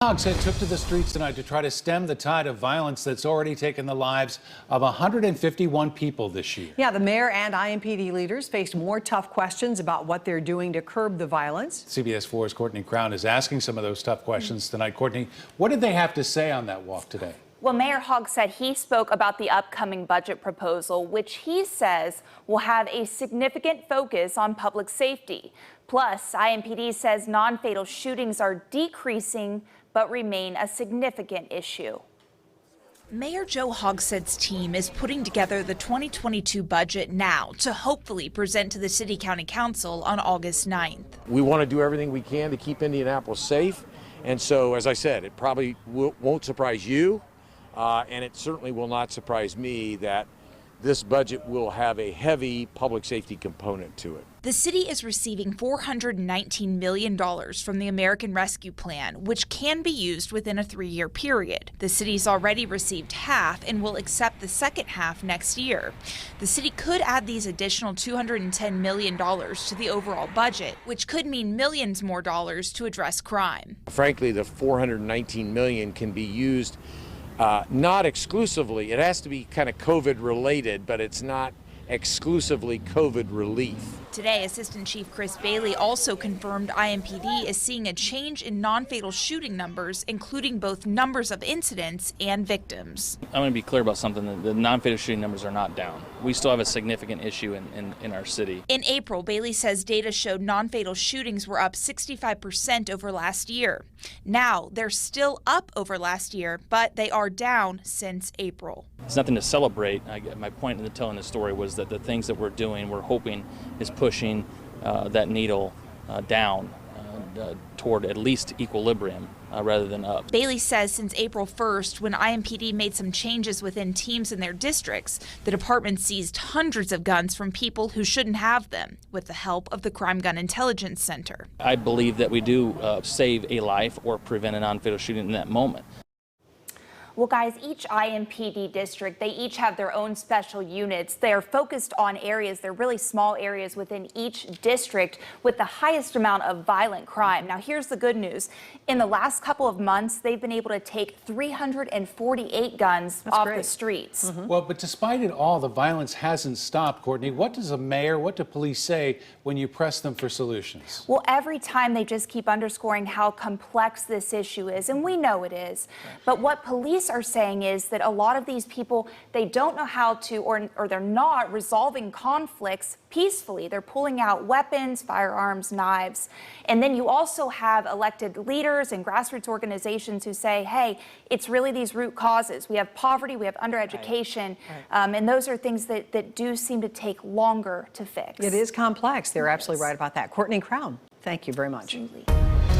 Hogshead took to the streets tonight to try to stem the tide of violence that's already taken the lives of 151 people this year. Yeah, the mayor and IMPD leaders faced more tough questions about what they're doing to curb the violence. CBS 4's Courtney Crown is asking some of those tough questions tonight. Courtney, what did they have to say on that walk today? Well, Mayor Hogshead, he spoke about the upcoming budget proposal, which he says will have a significant focus on public safety. Plus, IMPD says non-fatal shootings are decreasing but remain a significant issue. Mayor Joe Hogsead's team is putting together the 2022 budget now to hopefully present to the City County Council on August 9th. We want to do everything we can to keep Indianapolis safe. And so, as I said, it probably won't surprise you, and it certainly will not surprise me that this budget will have a heavy public safety component to it. The city is receiving $419 million from the American Rescue Plan, which can be used within a 3-year period. The city's already received half and will accept the second half next year. The city could add these additional $210 million to the overall budget, which could mean millions more dollars to address crime. Frankly, the $419 million can be used not exclusively. It has to be kind of COVID related, but it's not exclusively COVID relief. Today, Assistant Chief Chris Bailey also confirmed IMPD is seeing a change in non-fatal shooting numbers, including both numbers of incidents and victims. I'm going to be clear about something. The non-fatal shooting numbers are not down. We still have a significant issue in our city. In April, Bailey says data showed non-fatal shootings were up 65% over last year. Now, they're still up over last year, but they are down since April. It's nothing to celebrate. My point in telling the story was that the things that we're doing, we're hoping, is pushing that needle down toward at least equilibrium rather than up. Bailey says since April 1st, when IMPD made some changes within teams in their districts, the department seized hundreds of guns from people who shouldn't have them with the help of the Crime Gun Intelligence Center. I believe that we do save a life or prevent a non-fatal shooting in that moment. Well, guys, each IMPD district, they each have their own special units. They're focused on areas, they're really small areas within each district with the highest amount of violent crime. Now, here's the good news. In the last couple of months, they've been able to take 348 guns off the streets. Well, but despite it all, the violence hasn't stopped. Courtney, what does the mayor, what do police say when you press them for solutions? Well, every time they just keep underscoring how complex this issue is, and we know it is. But what police are saying is that a lot of these people, they don't know how to, or they're not resolving conflicts peacefully. They're pulling out weapons, firearms, knives. And then you also have elected leaders and grassroots organizations who say, hey, it's really these root causes. We have poverty, we have undereducation, and those are things that do seem to take longer to fix. It is complex. They're absolutely right about that. Courtney Crown, thank you very much. Absolutely.